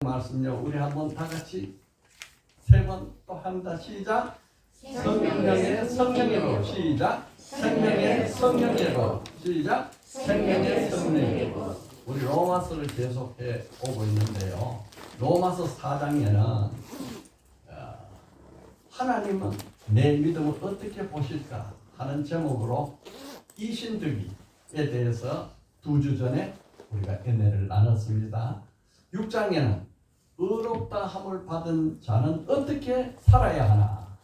말씀요. 우리 한번 다 같이 세 번 또 합니다. 시작. 성령의 성령으로 시작. 생명의 성령으로 시작. 생명의 성령으로. 우리 로마서를 계속해 오고 있는데요. 로마서 4장에는 하나님은 내 믿음을 어떻게 보실까 하는 제목으로 이신득이에 대해서 2주 전에 우리가 은혜를 나눴습니다. 6장에는 의롭다 함을 받은 자는 어떻게 살아야 하나.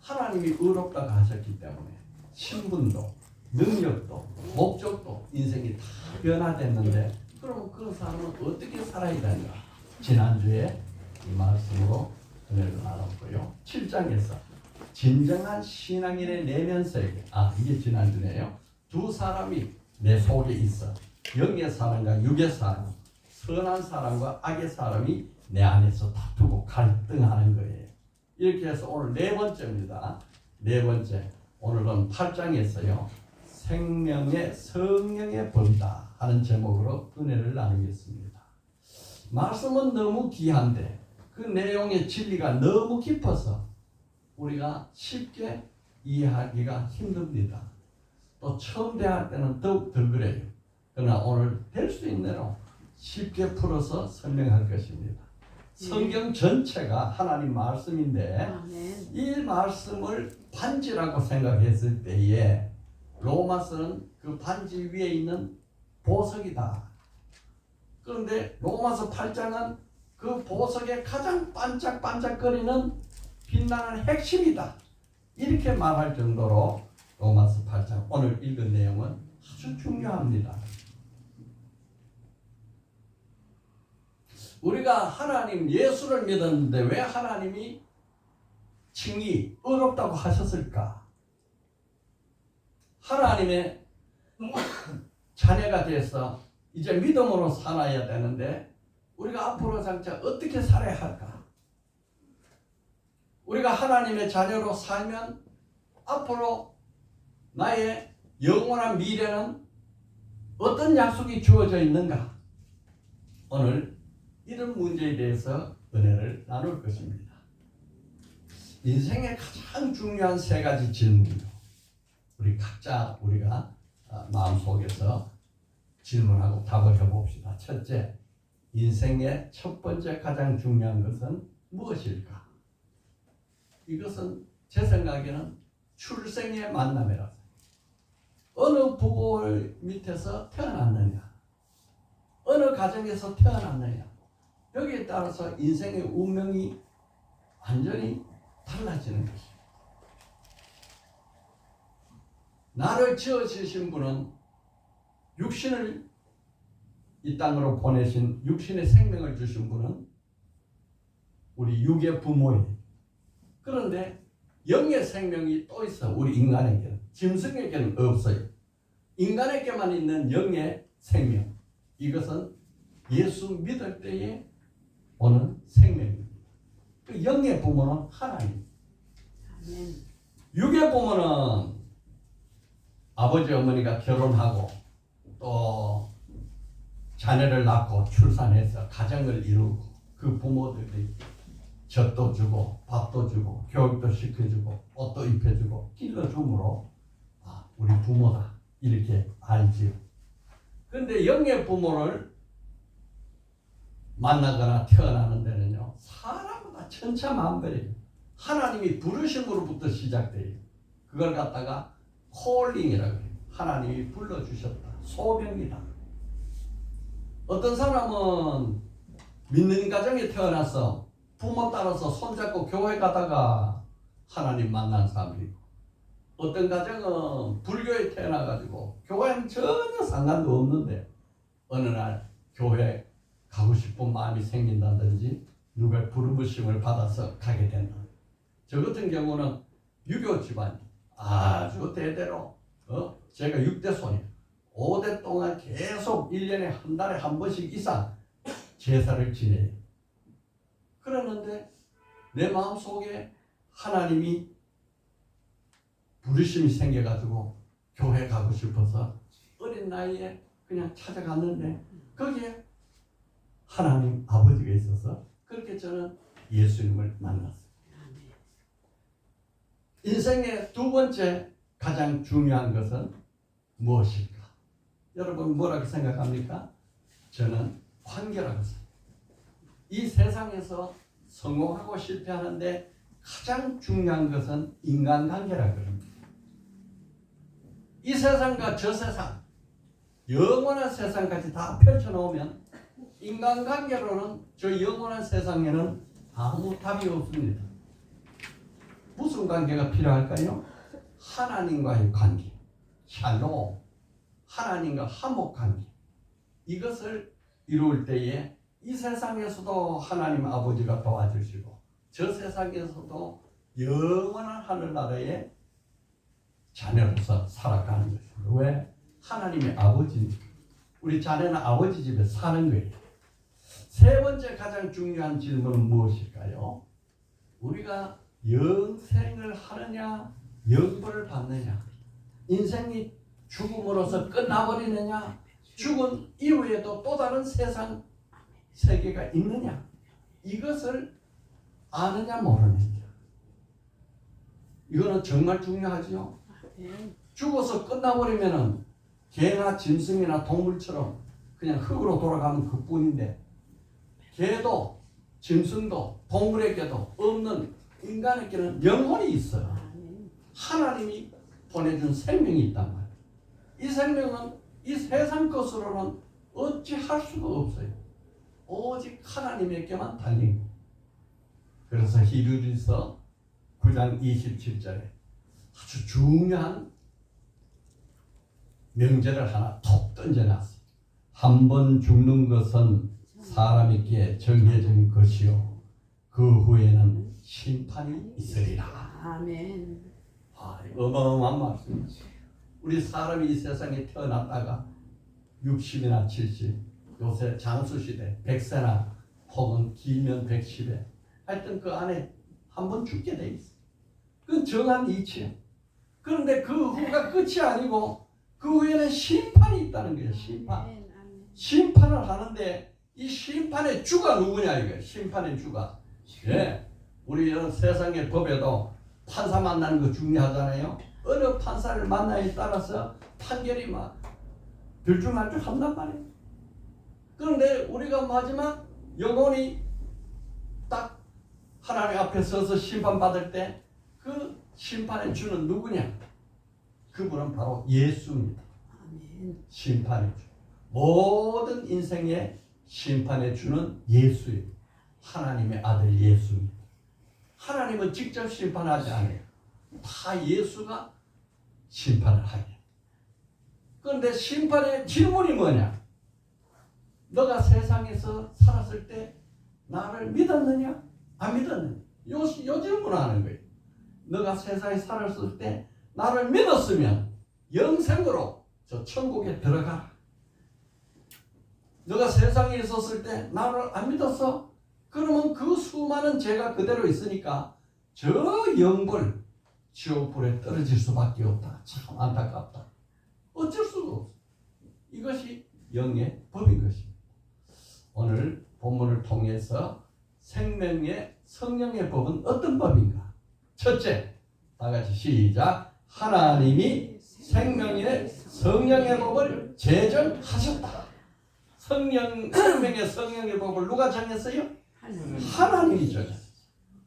하나님이 의롭다고 하셨기 때문에 신분도 능력도 목적도 인생이 다 변화됐는데 그럼 그 사람은 어떻게 살아야 되는가. 지난주에 이 말씀으로 은혜를 나눴고요. 7장에서 진정한 신앙인의 내면세계, 이게 지난주네요. 두 사람이 내 속에 있어. 영의 사람과 육의 사람, 선한 사람과 악의 사람이 내 안에서 다투고 갈등하는 거예요. 이렇게 해서 오늘 네 번째입니다. 네 번째, 오늘은 8장에서요. 생명의 성령의 법이다 하는 제목으로 은혜를 나누겠습니다. 말씀은 너무 귀한데 그 내용의 진리가 너무 깊어서 우리가 쉽게 이해하기가 힘듭니다. 또 처음 대할 때는 더욱 덜 그래요. 그러나 오늘 될 수 있는 대로 쉽게 풀어서 설명할 것입니다. 성경 전체가 하나님 말씀인데 이 말씀을 반지라고 생각했을 때에 로마서는 그 반지 위에 있는 보석이다. 그런데 로마서 8장은 그 보석의 가장 반짝반짝거리는 빛나는 핵심이다. 이렇게 말할 정도로 로마서 8장 오늘 읽은 내용은 아주 중요합니다. 우리가 하나님 예수를 믿었는데 왜 하나님이 칭의 의롭다고 하셨을까? 하나님의 자녀가 돼서 이제 믿음으로 살아야 되는데 우리가 앞으로 장차 어떻게 살아야 할까? 우리가 하나님의 자녀로 살면 앞으로 나의 영원한 미래는 어떤 약속이 주어져 있는가? 오늘 이런 문제에 대해서 은혜를 나눌 것입니다. 인생의 가장 중요한 세 가지 질문이요. 우리 각자 우리가 마음속에서 질문하고 답을 해봅시다. 첫째, 인생의 첫 번째 가장 중요한 것은 무엇일까? 이것은 제 생각에는 출생의 만남이라서 어느 부모 밑에서 태어났느냐, 어느 가정에서 태어났느냐, 여기에 따라서 인생의 운명이 완전히 달라지는 것입니다. 나를 지어주신 분은 육신을 이 땅으로 보내신 육신의 생명을 주신 분은 우리 육의 부모예요. 그런데 영의 생명이 또 있어. 우리 인간에게는. 짐승에게는 없어요. 인간에게만 있는 영의 생명. 이것은 예수 믿을 때에 오는 생명입니다. 그 영의 부모는 하나님. 육의 부모는 아버지 어머니가 결혼하고 또 자녀를 낳고 출산해서 가정을 이루고 그 부모들이 젖도 주고 밥도 주고 교육도 시켜주고 옷도 입혀주고 길러줌으로 우리 부모다 이렇게 알지요. 그런데 영의 부모를 만나거나 태어나는 데는요 사람보다 천차만별이에요. 하나님이 부르심으로부터 시작돼요. 그걸 갖다가 콜링이라고 해요. 하나님이 불러주셨다. 소명이다. 어떤 사람은 믿는 가정에 태어나서 부모 따라서 손잡고 교회 가다가 하나님 만난 사람이고, 어떤 가정은 불교에 태어나가지고 교회는 전혀 상관도 없는데 어느 날 교회 가고 싶은 마음이 생긴다든지 누가 부르심을 받아서 가게 된다. 저 같은 경우는 유교 집안이 아주 대대로 제가 6대 손이에요. 5대 동안 계속 1년에 한 달에 한 번씩 이상 제사를 지내요. 그러는데 내 마음속에 하나님이 부르심이 생겨가지고 교회 가고 싶어서 어린 나이에 그냥 찾아갔는데 거기에 하나님 아버지 관계가 있어서 그렇게 저는 예수님을 만났어요. 인생의 두 번째 가장 중요한 것은 무엇일까? 여러분 뭐라고 생각합니까? 저는 관계라고 생각합니다. 이 세상에서 성공하고 실패하는데 가장 중요한 것은 인간관계라고 합니다. 이 세상과 저 세상, 영원한 세상까지 다 펼쳐놓으면 인간관계로는 저 영원한 세상에는 아무 답이 없습니다. 무슨 관계가 필요할까요? 하나님과의 관계, 샬롬, 하나님과 화목관계. 이것을 이룰 때에 이 세상에서도 하나님 아버지가 도와주시고 저 세상에서도 영원한 하늘나라의 자녀로서 살아가는 것입니다. 왜? 하나님의 아버지니까. 우리 자녀는 아버지 집에 사는 거예요. 세 번째 가장 중요한 질문은 무엇일까요? 우리가 영생을 하느냐, 영벌을 받느냐, 인생이 죽음으로써 끝나버리느냐, 죽은 이후에도 또 다른 세상 세계가 있느냐, 이것을 아느냐 모르느냐. 이거는 정말 중요하죠. 죽어서 끝나버리면은 개나 짐승이나 동물처럼 그냥 흙으로 돌아가는 그뿐인데, 개도 짐승도 동물에게도 없는 인간에게는 영혼이 있어요. 하나님이 보내준 생명이 있단 말이에요. 이 생명은 이 세상 것으로는 어찌 할 수가 없어요. 오직 하나님에게만 달린 거예요. 그래서 히브리서 9장 27절에 아주 중요한 명제를 하나 톡 던져놨어요. 한 번 죽는 것은 사람에게 정해진 것이요, 그 후에는 심판이 있으리라. 아멘. 어마어마한 말씀이죠. 우리 사람이 이 세상에 태어났다가 60이나 70, 요새 장수시대 100세나 혹은 길면 110에 하여튼 그 안에 한 번 죽게 돼 있어. 그건 정한 이치야. 그런데 그 후가 끝이 아니고 그 후에는 심판이 있다는 거예요. 심판. 심판을 하는데 이 심판의 주가 누구냐 이거예요. 심판의 주가. 예. 우리 세상의 법에도 판사 만나는 거 중요하잖아요. 어느 판사를 만나에 따라서 판결이 막 들쭉날쭉 한단 말이에요. 그런데 우리가 마지막 영혼이 딱 하나님 앞에 서서 심판받을 때 그 심판의 주는 누구냐? 그분은 바로 예수입니다. 심판의 주. 모든 인생의 심판의 주는 예수예요. 하나님의 아들 예수입니다. 하나님은 직접 심판하지 않아요. 다 예수가 심판을 하게. 그런데 심판의 질문이 뭐냐? 너가 세상에서 살았을 때 나를 믿었느냐? 안 믿었느냐? 요 질문을 하는 거예요. 너가 세상에 살았을 때 나를 믿었으면 영생으로 저 천국에 들어가라. 너가 세상에 있었을 때 나를 안 믿었어? 그러면 그 수많은 죄가 그대로 있으니까 저 영벌 지옥불에 떨어질 수밖에 없다. 참 안타깝다. 어쩔 수가 없어. 이것이 영의 법인 것입니다. 오늘 본문을 통해서 생명의 성령의 법은 어떤 법인가? 첫째, 다 같이 시작. 하나님이 생명의 성령의 법을 제정하셨다. 생명의 성령의 법을 누가 정했어요? 하나님이 정했어요.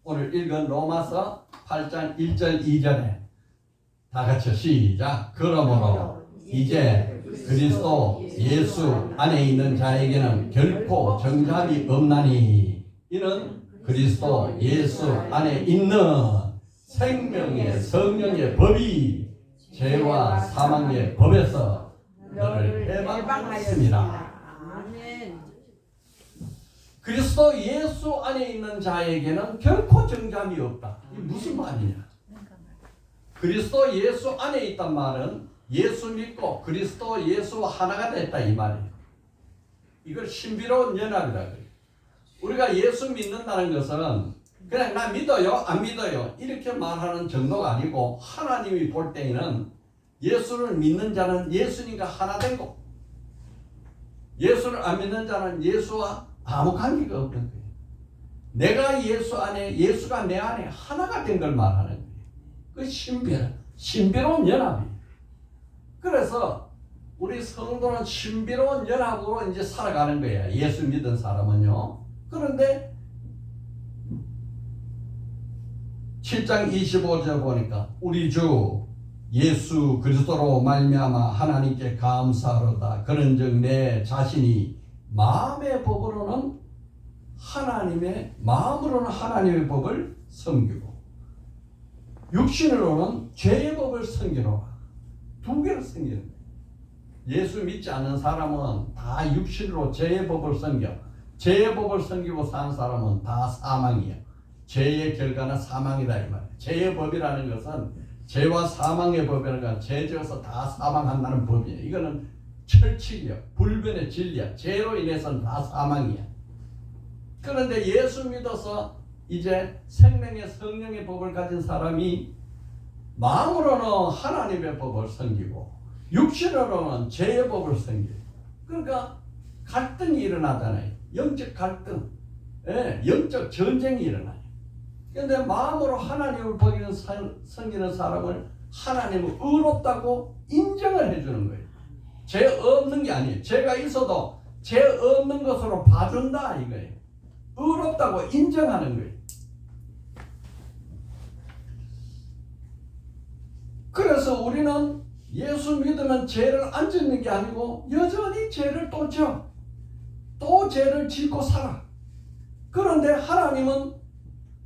오늘 읽은 로마서 8장 1절 2절에 다 같이 시작. 그러므로 이제 그리스도 예수 안에 있는 자에게는 결코 정죄함이 없나니 이는 그리스도 예수 안에 있는 생명의 성령의 법이 죄와 사망의 법에서 너를 해방하였습니다. 아멘. 그리스도 예수 안에 있는 자에게는 결코 정죄함이 없다. 이게 무슨 말이냐? 그리스도 예수 안에 있단 말은 예수 믿고 그리스도 예수와 하나가 됐다 이 말이에요. 이걸 신비로운 연합이라고 해요. 우리가 예수 믿는다는 것은 그냥 나 믿어요 안 믿어요 이렇게 말하는 정도가 아니고, 하나님이 볼 때에는 예수를 믿는 자는 예수님과 하나 되고 예수를 안 믿는 자는 예수와 아무 관계가 없는 거예요. 내가 예수 안에, 예수가 내 안에 하나가 된 걸 말하는 거예요. 그 신비로운 연합이에요. 그래서 우리 성도는 신비로운 연합으로 이제 살아가는 거예요. 예수 믿은 사람은요. 그런데 7장 25절 보니까 우리 주 예수 그리스도로 말미암아 하나님께 감사하로다. 그런즉 내 자신이 마음의 법으로는 하나님의 법을 섬기고 육신으로는 죄의 법을 섬기노라. 두 개를 섬기는 거예요. 예수 믿지 않는 사람은 다 육신으로 죄의 법을 섬겨. 죄의 법을 섬기고 사는 사람은 다 사망이에요. 죄의 결과는 사망이다 이 말이에요. 죄의 법이라는 것은 죄와 사망의 법이라는 건 죄 지어서 다 사망한다는 법이에요. 이거는 철칙이요. 불변의 진리야. 죄로 인해서는 다 사망이야. 그런데 예수 믿어서 이제 생명의 성령의 법을 가진 사람이 마음으로는 하나님의 법을 섬기고 육신으로는 죄의 법을 섬겨요. 그러니까 갈등이 일어나잖아요. 영적 갈등, 영적 전쟁이 일어나요. 그런데 마음으로 하나님을 섬기는 사람을 하나님은 의롭다고 인정을 해주는 거예요. 죄 없는 게 아니에요. 죄가 있어도 죄 없는 것으로 봐준다 이거예요. 의롭다고 인정하는 거예요. 그래서 우리는 예수 믿으면 죄를 안 짓는 게 아니고 여전히 죄를 또 져. 또 죄를 짓고 살아. 그런데 하나님은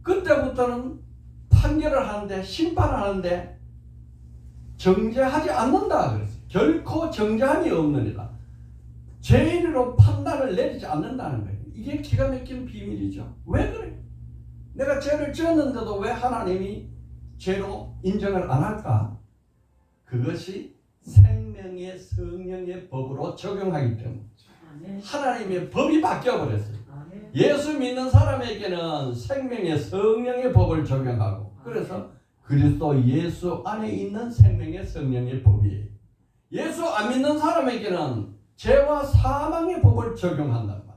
그때부터는 판결을 하는데 심판하는데 정죄하지 않는다 그랬어요. 결코 정죄함이 없느니라. 죄인으로 판단을 내리지 않는다는 거예요. 이게 기가 막힌 비밀이죠. 왜 그래요? 내가 죄를 지었는데도 왜 하나님이 죄로 인정을 안 할까? 그것이 생명의 성령의 법으로 적용하기 때문에 하나님의 법이 바뀌어버렸어요. 예수 믿는 사람에게는 생명의 성령의 법을 적용하고 그래서 그리스도 예수 안에 있는 생명의 성령의 법이에요. 예수 안 믿는 사람에게는 죄와 사망의 법을 적용한단 말이에요.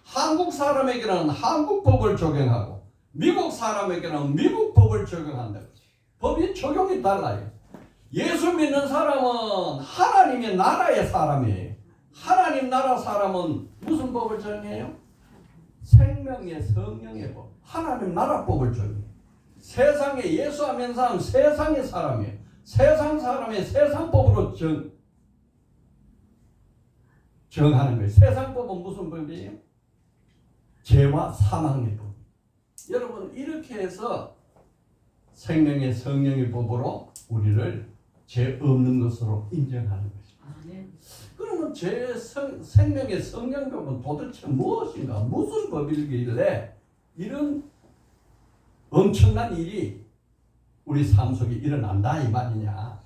한국 사람에게는 한국 법을 적용하고 미국 사람에게는 미국 법을 적용한다. 법이 적용이 달라요. 예수 믿는 사람은 하나님의 나라의 사람이에요. 하나님 나라 사람은 무슨 법을 적용해요? 생명의 성령의 법, 하나님 나라 법을 적용해요. 세상에 예수 안 믿는 사람은 세상의 사람이에요. 세상 사람의 세상 법으로 정하는 거예요. 세상 법은 무슨 법이에요? 죄와 사망의 법. 여러분 이렇게 해서 생명의 성령의 법으로 우리를 죄 없는 것으로 인정하는 것입니다. 그러면 생명의 성령법은 도대체 무엇인가? 무슨 법이길래 이런 엄청난 일이 우리 삶 속에 일어난다 이 말이냐?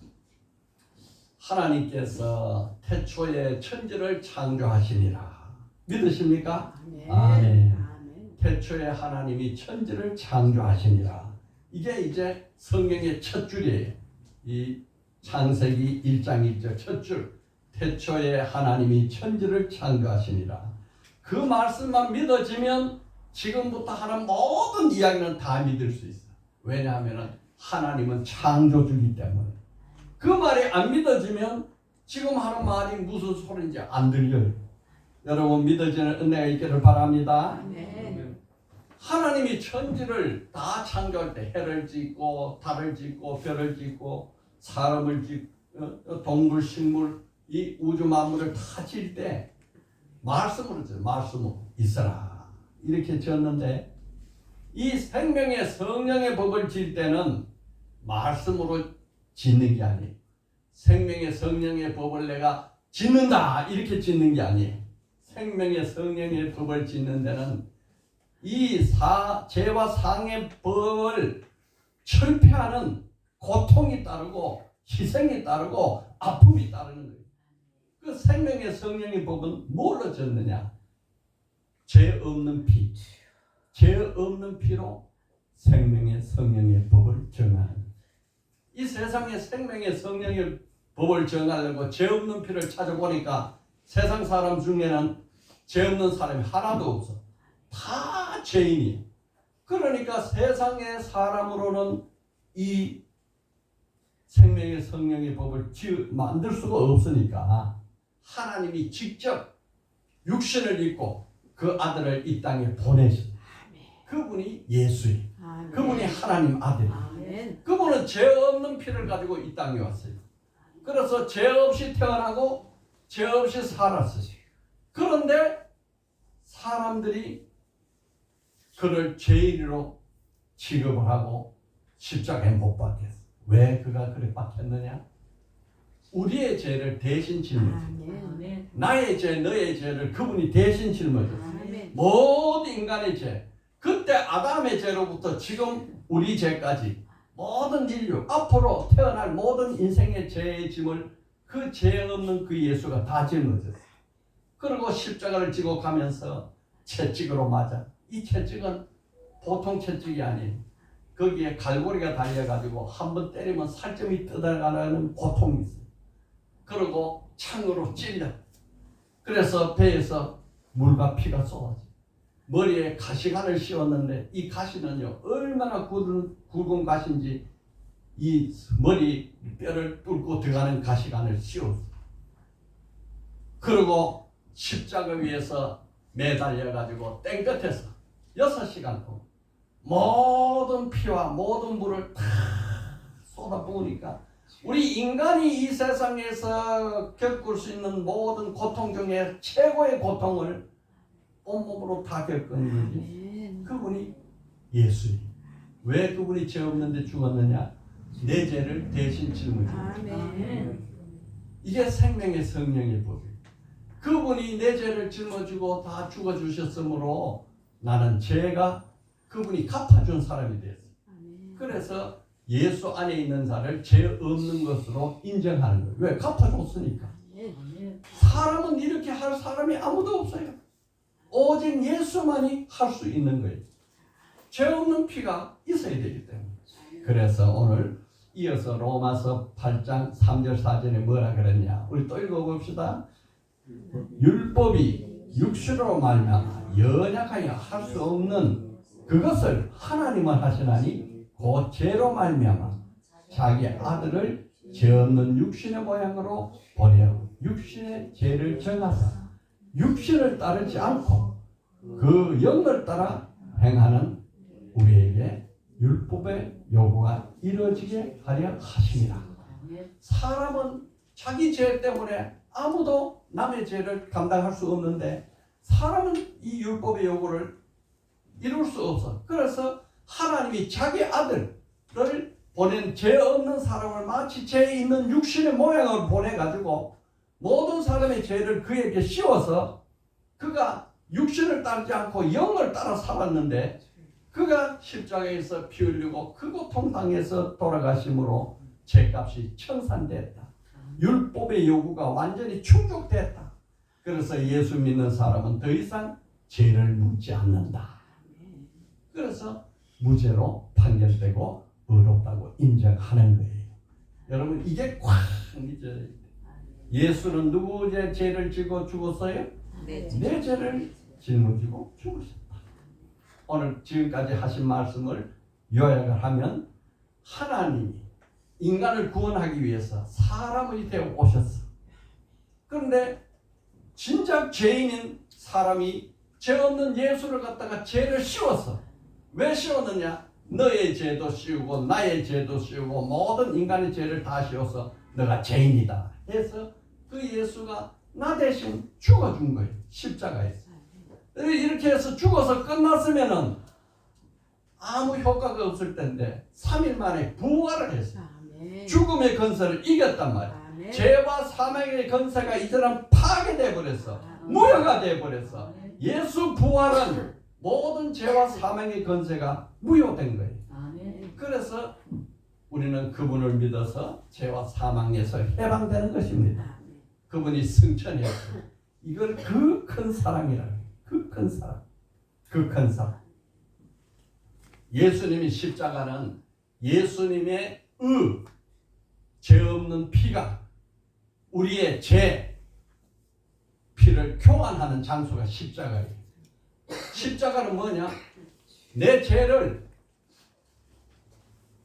하나님께서 태초에 천지를 창조하시니라. 믿으십니까? 아멘. 태초에 하나님이 천지를 창조하시니라. 이게 이제 성경의 첫 줄이에요. 이 창세기 1장 1절 첫 줄. 태초에 하나님이 천지를 창조하시니라. 그 말씀만 믿어지면 지금부터 하는 모든 이야기는 다 믿을 수 있어요. 왜냐하면 하나님은 창조주기 때문에. 그 말이 안 믿어지면 지금 하는 말이 무슨 소리인지 안 들려요. 여러분 믿어지는 은혜가 있기를 바랍니다. 하나님이 천지를 다 창조할 때 해를 짓고 달을 짓고 별을 짓고 사람을 짓고 동물 식물 이 우주 만물을 다 질 때 말씀으로 져요. 말씀으로 있어라 이렇게 지었는데 이 생명의 성령의 법을 질 때는 말씀으로 짓는 게 아니에요. 생명의 성령의 법을 내가 짓는다 이렇게 짓는 게 아니에요. 생명의 성령의 법을 짓는 데는 이 죄와 상의 법을 철폐하는 고통이 따르고 희생이 따르고 아픔이 따르는 거예요. 그 생명의 성령의 법은 뭘로 졌느냐? 죄 없는 피. 죄 없는 피로 생명의 성령의 법을 정하는. 이 세상에 생명의 성령의 법을 정하려고 죄 없는 피를 찾아보니까 세상 사람 중에는 죄 없는 사람이 하나도 없어. 다 죄인이에요. 그러니까 세상의 사람으로는 이 생명의 성령의 법을 만들 수가 없으니까 하나님이 직접 육신을 입고 그 아들을 이 땅에 보내신 그분이 예수예요. 아멘. 그분이 하나님 아들이에요. 아멘. 그분은 죄 없는 피를 가지고 이 땅에 왔어요. 그래서 죄 없이 태어나고 죄 없이 살았어요. 그런데 사람들이 그를 죄인으로 취급을 하고 십자가에 못 박혔어요. 왜 그가 그렇게 박혔느냐? 우리의 죄를 대신 짊어졌어요. 아멘. 나의 죄, 너의 죄를 그분이 대신 짊어졌어요. 아멘. 모든 인간의 죄, 그때 아담의 죄로부터 지금 우리 죄까지 모든 인류, 앞으로 태어날 모든 인생의 죄의 짐을 그 죄 없는 그 예수가 다 짊어졌어요. 그리고 십자가를 지고 가면서 채찍으로 맞아. 이 채찍은 보통 채찍이 아니에요. 거기에 갈고리가 달려가지고 한 번 때리면 살점이 뜯어가는 고통이 있어요. 그리고 창으로 찔려. 그래서 배에서 물과 피가 쏟아져. 머리에 가시관을 씌웠는데 이 가시는요 얼마나 굵은 가시인지 이 머리 뼈를 뚫고 들어가는 가시관을 씌웠어요. 그리고 십자가 위에서 매달려가지고 땡볕에서 6시간 동안 모든 피와 모든 물을 다 쏟아부으니까 우리 인간이 이 세상에서 겪을 수 있는 모든 고통 중에 최고의 고통을 온몸으로 다 겪은 거지. 아멘. 그분이 예수님. 왜 그분이 죄 없는데 죽었느냐? 내 죄를 대신 짊어졌어요. 아멘. 이게 생명의 성령의 법이에요. 그분이 내 죄를 짊어지고 다 죽어주셨으므로 나는 죄가 그분이 갚아준 사람이 됐어요. 아멘. 그래서 예수 안에 있는 자를 죄 없는 것으로 인정하는 거예요. 왜? 갚아줬으니까. 아멘. 사람은 이렇게 할 사람이 아무도 없어요. 오직 예수만이 할 수 있는 거예요. 죄 없는 피가 있어야 되기 때문에. 그래서 오늘 이어서 로마서 8장 3절 4절에 뭐라 그랬냐? 우리 또 읽어봅시다. 율법이 육신으로 말미암아 연약하여 할 수 없는 그것을 하나님은 하시나니 그 죄로 말미암아 자기 아들을 죄 없는 육신의 모양으로 보내어 육신의 죄를 정하사 육신을 따르지 않고 그 영을 따라 행하는 우리에게 율법의 요구가 이루어지게 하려 하심이라. 사람은 자기 죄 때문에 아무도 남의 죄를 감당할 수 없는데 사람은 이 율법의 요구를 이룰 수 없어. 그래서 하나님이 자기 아들을 보낸 죄 없는 사람을 마치 죄 있는 육신의 모양을 보내가지고 모든 사람의 죄를 그에게 씌워서 그가 육신을 따르지 않고 영을 따라 살았는데 그가 십자가에서 피 흘리고 그 고통당해서 돌아가심으로 죄값이 청산됐다. 율법의 요구가 완전히 충족됐다. 그래서 예수 믿는 사람은 더 이상 죄를 묻지 않는다. 그래서 무죄로 판결되고 의롭다고 인정하는 거예요. 여러분 이게 꽉 믿어야 돼요. 예수는 누구의 죄를 지고 죽었어요? 내 죄를 짊어지고 죽으셨다. 오늘 지금까지 하신 말씀을 요약을 하면 하나님이 인간을 구원하기 위해서 사람이 되어 오셨어. 그런데 진짜 죄인인 사람이 죄 없는 예수를 갖다가 죄를 씌웠어. 왜 씌웠느냐? 너의 죄도 씌우고 나의 죄도 씌우고 모든 인간의 죄를 다 씌워서 너가 죄인이다 해서 그 예수가 나 대신 죽어준 거예요. 십자가에서. 이렇게 해서 죽어서 끝났으면은 아무 효과가 없을 텐데 3일 만에 부활을 했어요. 아멘. 죽음의 건설을 이겼단 말이에요. 아멘. 죄와 사망의 건세가 이제는 파괴돼 버렸어. 무효가 돼 버렸어. 예수 부활은 모든 죄와 사망의 건세가 무효된 거예요. 아멘. 그래서 우리는 그분을 믿어서 죄와 사망에서 해방되는 것입니다. 아멘. 그분이 승천했어요. 이걸 그 큰 사랑이라고 해요. 그 큰 사랑. 그 큰 사랑. 예수님이 십자가는 예수님의 죄 없는 피가 우리의 죄 피를 교환하는 장소가 십자가예요. 십자가는 뭐냐? 내 죄를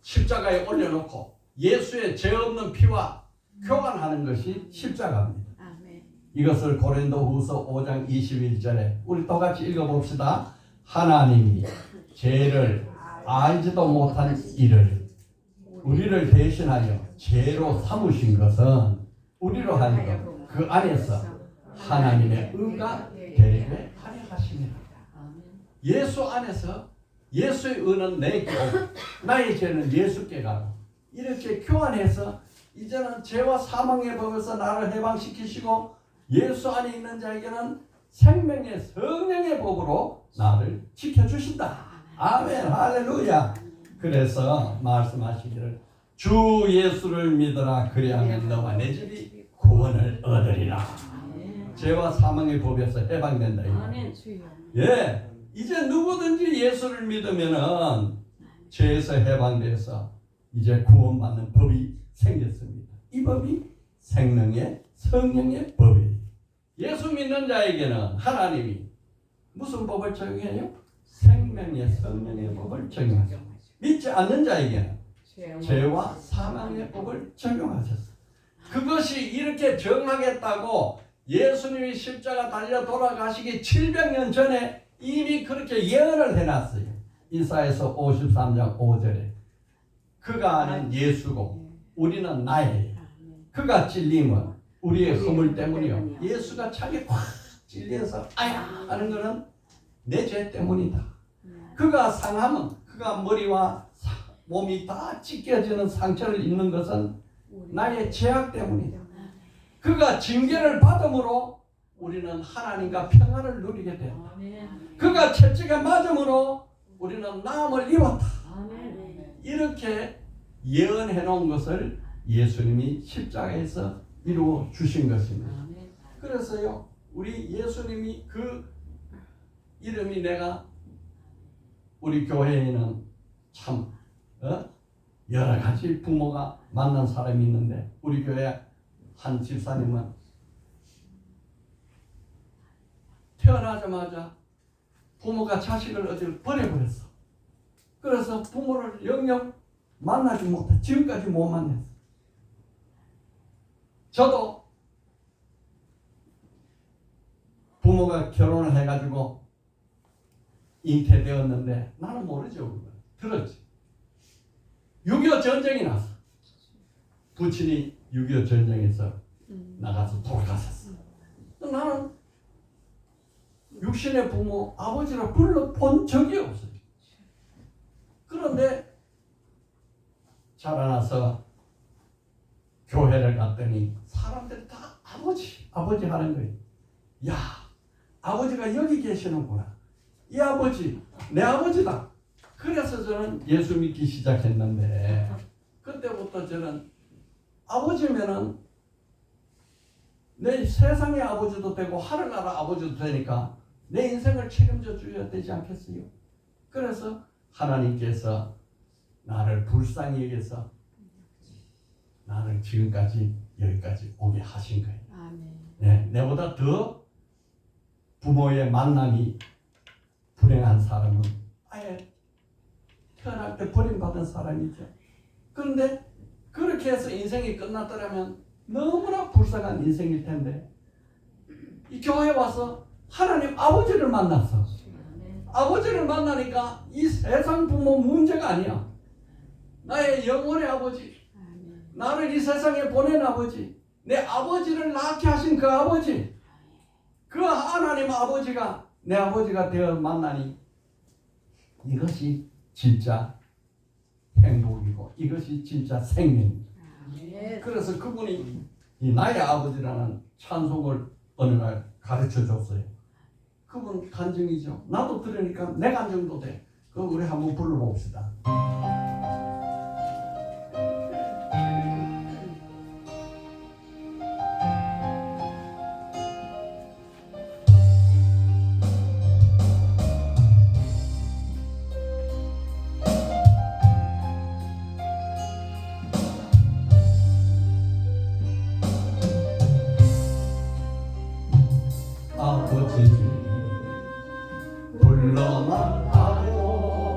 십자가에 올려놓고 예수의 죄 없는 피와 교환하는 것이 십자가입니다. 아멘. 이것을 고린도후서 5장 21절에 우리 똑같이 읽어봅시다. 하나님이 죄를 알지도 못한 이를 우리를 대신하여 죄로 삼으신 것은 우리로 하여금 그 안에서 하나님의 의가 되게 하려 하심이라. 아멘. 예수 안에서 예수의 의는 내게 오고 나의 죄는 예수께 가고 이렇게 교환해서 이제는 죄와 사망의 법에서 나를 해방시키시고 예수 안에 있는 자에게는 생명의 성령의 법으로 나를 지켜주신다. 아멘 할렐루야. 그래서 말씀하시기를 주 예수를 믿으라 그리하면 너와 내 집이 구원을 얻으리라. 죄와 사망의 법에서 해방된다. 아멘. 예, 이제 누구든지 예수를 믿으면은 죄에서 해방돼서 이제 구원받는 법이 생겼습니다. 이 법이 생명의 성령의 법이에요. 예수 믿는 자에게는 하나님이 무슨 법을 적용해요? 생명의 성령의 법을 적용하죠. 믿지 않는 자에게는 죄와 사망의 법을 적용하셨어요. 그것이 이렇게 정하겠다고 예수님이 십자가 달려 돌아가시기 700년 전에 이미 그렇게 예언을 해놨어요. 이사야서 53장 5절에 그가 아는 예수고 우리는 나예요. 그가 찔림은 우리의 허물 때문이요. 예수가 자기 확 찔려서 아야 하는 것은 내 죄 때문이다. 그가 상함은 그가 머리와 몸이 다 찢겨지는 상처를 입는 것은 나의 죄악 때문이다. 그가 징계를 받음으로 우리는 하나님과 평안을 누리게 된다. 그가 채찍에 맞음으로 우리는 나음을 입었다. 이렇게 예언해 놓은 것을 예수님이 십자가에서 이루어 주신 것입니다. 그래서요, 우리 예수님이 그 이름이 내가 우리 교회에는 참 여러 가지 부모가 만난 사람이 있는데 우리 교회 한 집사님은 태어나자마자 부모가 자식을 어디를 버려버렸어. 그래서 부모를 영영 만나지 못해 지금까지 못 만났어. 저도 부모가 결혼을 해가지고 잉태되었는데 나는 모르죠. 그걸. 들었지. 6.25 전쟁이 났어. 부친이 6.25 전쟁에서 나가서 돌아갔었어. 나는 육신의 부모, 아버지를 불러본 적이 없어요. 그런데 자라나서 교회를 갔더니 사람들이 다 아버지 하는 거예요. 야, 아버지가 여기 계시는구나. 이 아버지, 내 아버지다. 그래서 저는 예수 믿기 시작했는데 그때부터 저는 아버지면은 내 세상의 아버지도 되고 하늘나라 아버지도 되니까 내 인생을 책임져 줘야 되지 않겠어요? 그래서 하나님께서 나를 불쌍히 여겨서 나를 지금까지 여기까지 오게 하신 거예요. 네, 내보다 더 부모의 만남이 불행한 사람은 아예 태어날 때 버림받은 사람이죠. 그런데 그렇게 해서 인생이 끝났더라면 너무나 불쌍한 인생일 텐데 이 교회에 와서 하나님 아버지를 만났어. 아버지를 만나니까 이 세상 부모 문제가 아니야. 나의 영혼의 아버지, 나를 이 세상에 보낸 아버지, 내 아버지를 낳게 하신 그 아버지, 그 하나님 아버지가 내 아버지가 되어 만나니 이것이 진짜 행복이고 이것이 진짜 생명입니다. 그래서 그분이 이 나의 아버지라는 찬송을 어느 날 가르쳐 줬어요. 그분 간증이죠. 나도 들으니까 내 간증도 돼. 그럼 우리 한번 불러봅시다. 아버지 불러만 하고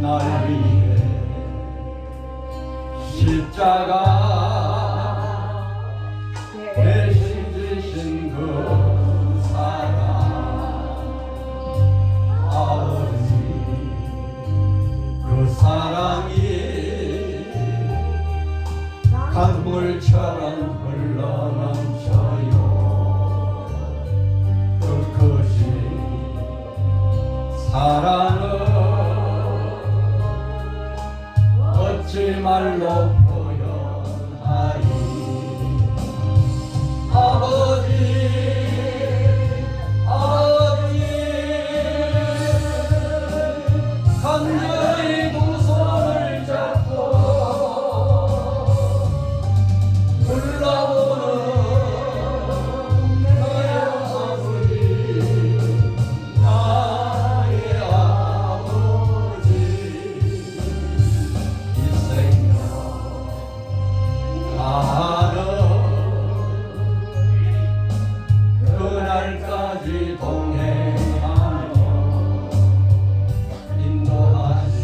날 위해 십자가 대신 지신 그 사랑 아버지 그 사랑이 강물처럼 흘러넘쳐요 그 크신 사랑은 어찌 말로 표현하리 아버지 아버지 간절히 두 손을 잡고 불러보는 나의 아버지 나의 아버지 이 생명 나는 그날까지 동행하며 인도하시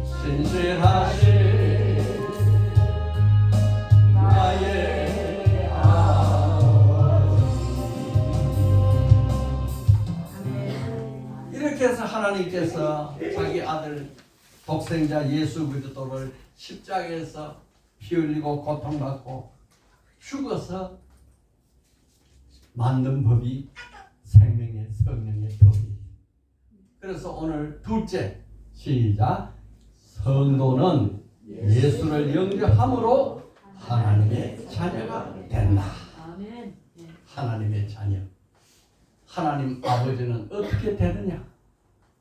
신실하시 나의 아버지 이렇게 해서 하나님께서 자기 아들 독생자 예수 그리스도를 십자가에서 피 흘리고 고통받고 죽어서 만든 법이 생명의 성령의 법이에요. 그래서 오늘 둘째 시작 성도는 예수를 영접함으로 하나님의 자녀가 된다. 아멘. 하나님의 자녀. 하나님 아버지는 어떻게 되느냐?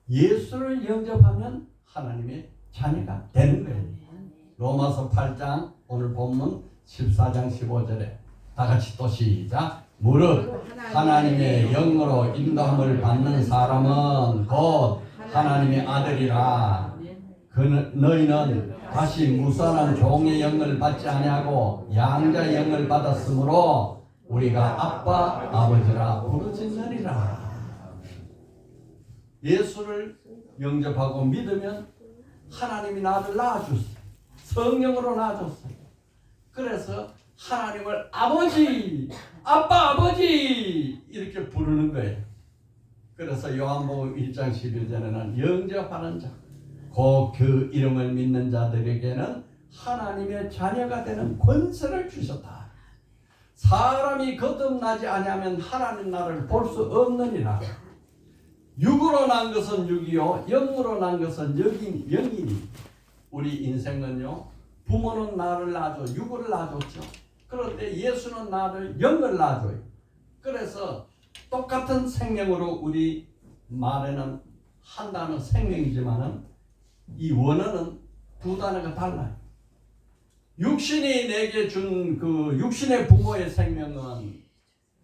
예수를 영접하면 하나님의 자녀가 되는 거예요. 로마서 8장 오늘 본문 14장 15절에 다 같이 또 시작. 무릇 하나님의 영으로 인도함을 받는 사람은 곧 하나님의 아들이라. 너희는 다시 무선한 종의 영을 받지 아니하고 양자의 영을 받았으므로 우리가 아빠 아버지라 부르짖느니라. 예수를 영접하고 믿으면 하나님이 나를 낳아줬어요. 성령으로 낳아줬어요. 그래서 하나님을 아버지, 아빠, 아버지 이렇게 부르는 거예요. 그래서 요한복음 1장 11절에는 영접하는 자, 곧 그 이름을 믿는 자들에게는 하나님의 자녀가 되는 권세를 주셨다. 사람이 거듭나지 아니하면 하나님 나라를 볼 수 없느니라. 육으로 난 것은 육이요 영으로 난 것은 영이니. 우리 인생은요 부모는 나를 낳아줘 육을 낳아줬죠. 그런데 예수는 나를 영을 낳아줘요. 그래서 똑같은 생명으로 우리 말에는 한 단어 생명이지만은 이 원어는 두 단어가 달라요. 육신이 내게 준 그 육신의 부모의 생명은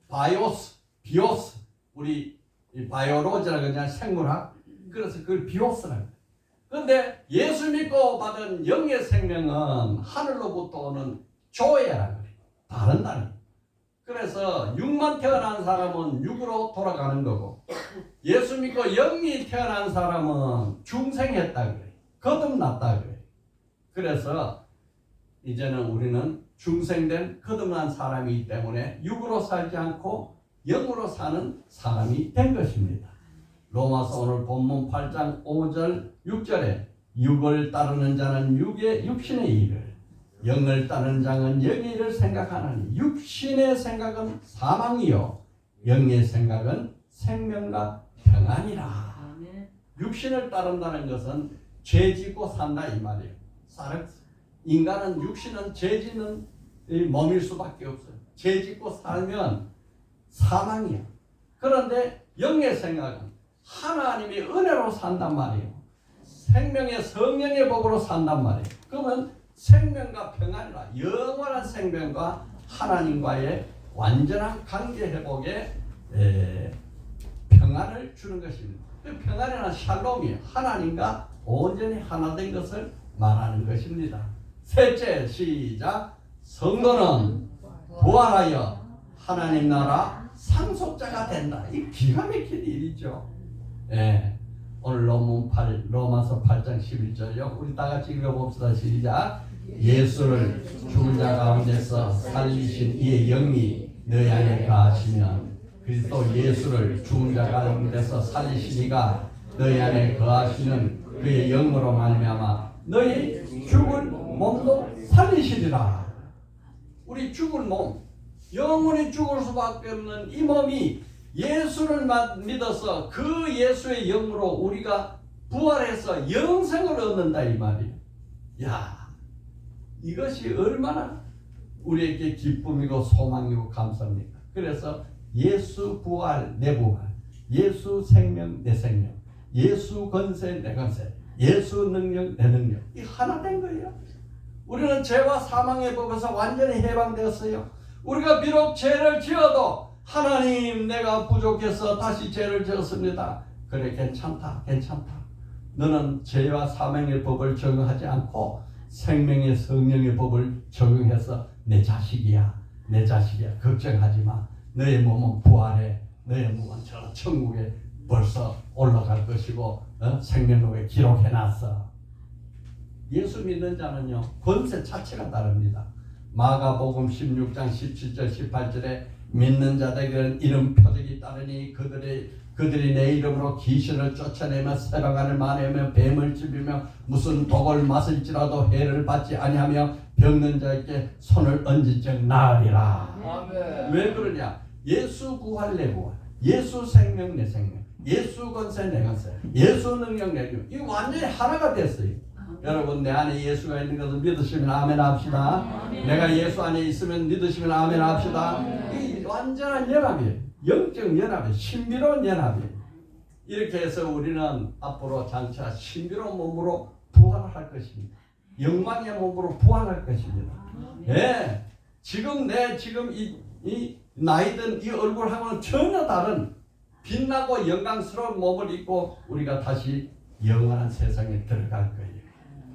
바이오스, 비오스, 우리 바이오로지라 그냥 생물학. 그래서 그걸 비오스라고. 그런데 예수 믿고 받은 영의 생명은 하늘로부터 오는 조예라고 그래요. 다른 단어. 그래서 육만 태어난 사람은 육으로 돌아가는 거고 예수 믿고 영이 태어난 사람은 중생했다 그래요. 거듭났다 그래요. 그래서 이제는 우리는 중생된 거듭난 사람이기 때문에 육으로 살지 않고 영으로 사는 사람이 된 것입니다. 로마서 오늘 본문 8장 5절 6절에 육을 따르는 자는 육신의 일을 영을 따르는 자는 영의 일을 생각하나니 육신의 생각은 사망이요 영의 생각은 생명과 평안이라. 육신을 따른다는 것은 죄 짓고 산다 이 말이에요. 인간은 육신은 죄 짓는 몸일 수밖에 없어요. 죄 짓고 살면 사망이야. 그런데 영의 생각은 하나님의 은혜로 산단 말이에요. 생명의 성령의 법으로 산단 말이에요. 그러면 생명과 평안이라 영원한 생명과 하나님과의 완전한 관계 회복에 평안을 주는 것입니다. 그 평안이란 샬롬이에요. 하나님과 온전히 하나 된 것을 말하는 것입니다. 셋째 시작. 성도는 부활하여 하나님 나라 상속자가 된다. 이 기가 막힌 일이죠. 오늘 논문 본문 8 로마서 8장 11절요. 우리 다 같이 읽어봅시다. 시작. 예수를 죽은 자 가운데서 살리신 이의 영이 너희 안에 거하시면 그리스도 예수를 죽은 자 가운데서 살리신 이가 너희 안에 거하시는 그의 영으로 말미암아 너희 죽은 몸도 살리시리라. 우리 죽은 몸, 영원히 죽을 수밖에 없는 이 몸이 예수를 믿어서 그 예수의 영으로 우리가 부활해서 영생을 얻는다 이 말이에요. 야, 이것이 얼마나 우리에게 기쁨이고 소망이고 감사입니까? 그래서 예수 부활 내 부활, 예수 생명 내 생명, 예수 권세 내 권세, 예수 능력 내 능력, 이 하나 된 거예요. 우리는 죄와 사망의 법에서 완전히 해방되었어요. 우리가 비록 죄를 지어도 하나님 내가 부족해서 다시 죄를 지었습니다. 그래 괜찮다. 너는 죄와 사망의 법을 적용하지 않고 생명의 성령의 법을 적용해서 내 자식이야 걱정하지 마. 너의 몸은 부활해. 너의 몸은 저 천국에 벌써 올라갈 것이고 생명록에 기록해놨어. 예수 믿는 자는요 권세 자체가 다릅니다. 마가복음 16장 17절 18절에 믿는 자들에게는 이런 표적이 따르니 그들이 내 이름으로 귀신을 쫓아내며 새벽안을 마내며 뱀을 집이며 무슨 독을 마실지라도 해를 받지 아니하며 병든 자에게 손을 얹은 즉 나으리라. 아멘. 왜 그러냐? 예수 부활 내 부활, 예수 생명 내 생명, 예수 권세 내 권세, 예수 능력 내 능력, 이 완전히 하나가 됐어요. 여러분 내 안에 예수가 있는 것을 믿으시면 아멘 합시다. 내가 예수 안에 있으면 믿으시면 아멘 합시다. 이 완전한 연합이에요. 영적 연합이에요. 신비로운 연합이에요. 이렇게 해서 우리는 앞으로 장차 신비로운 몸으로 부활할 것입니다. 영광의 몸으로 부활할 것입니다. 네. 지금 이 나이든 이 얼굴하고는 전혀 다른 빛나고 영광스러운 몸을 입고 우리가 다시 영원한 세상에 들어갈 거예요.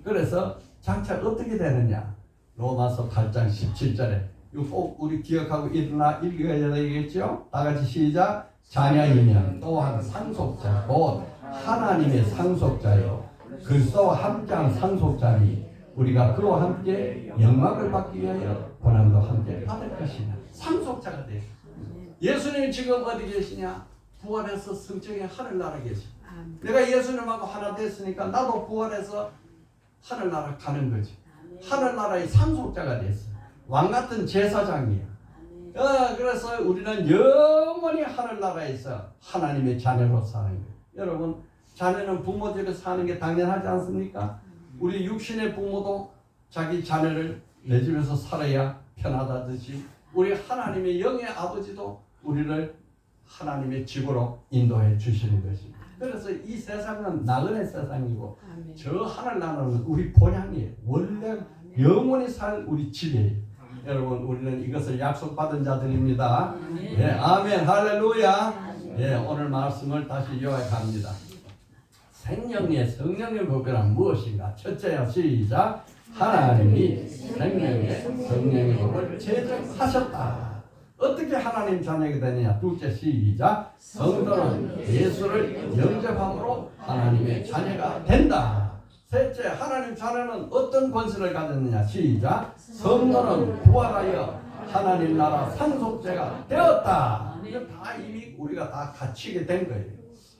그래서 장차 어떻게 되느냐? 로마서 8장 17절에 이거 꼭 우리 기억하고 읽어야 되겠죠? 다 같이 시작. 자녀이면 또한 상속자 곧 하나님의 상속자요 그리스도와 함께한 상속자니 우리가 그와 함께 영광을 받기 위하여 고난도 함께 받을 것이냐. 상속자가 돼요. 예수님이 지금 어디 계시냐? 부활해서 성령의 하늘나라에 계시죠. 내가 예수님하고 하나 됐으니까 나도 부활해서 하늘나라 가는 거지. 하늘나라의 상속자가 됐어. 왕같은 제사장이야. 그래서 우리는 영원히 하늘나라에서 하나님의 자녀로 사는 거예요. 여러분 자녀는 부모 집에 사는 게 당연하지 않습니까? 우리 육신의 부모도 자기 자녀를 내 집에서 살아야 편하다듯이 우리 하나님의 영의 아버지도 우리를 하나님의 집으로 인도해 주시는 것입니다. 그래서 이 세상은 나그네 세상이고 아멘. 저 하늘나라는 우리 본향이에요. 원래 영원히 살 우리 집이에요. 여러분 우리는 이것을 약속받은 자들입니다. 예, 아멘 할렐루야. 예, 오늘 말씀을 다시 요약합니다. 생명의 성령의 법이란 무엇인가? 첫째야 시작. 하나님이 생명의 성령의 법을 제정하셨다. 어떻게 하나님 자녀가 되느냐? 둘째 시작. 성도는 예수를 영접함으로 하나님의 자녀가 된다. 셋째 하나님 자녀는 어떤 권세를 가졌느냐? 시작. 성도는 부활하여 하나님 나라 상속자가 되었다. 이거 다 이미 우리가 다 갖추게 된 거예요.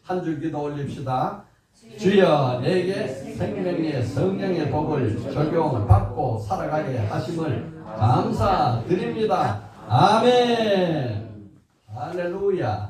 한 줄 기도 올립시다. 주여 내게 생명의 성령의 법을 적용받고 살아가게 하심을 감사드립니다. 아멘. 할렐루야.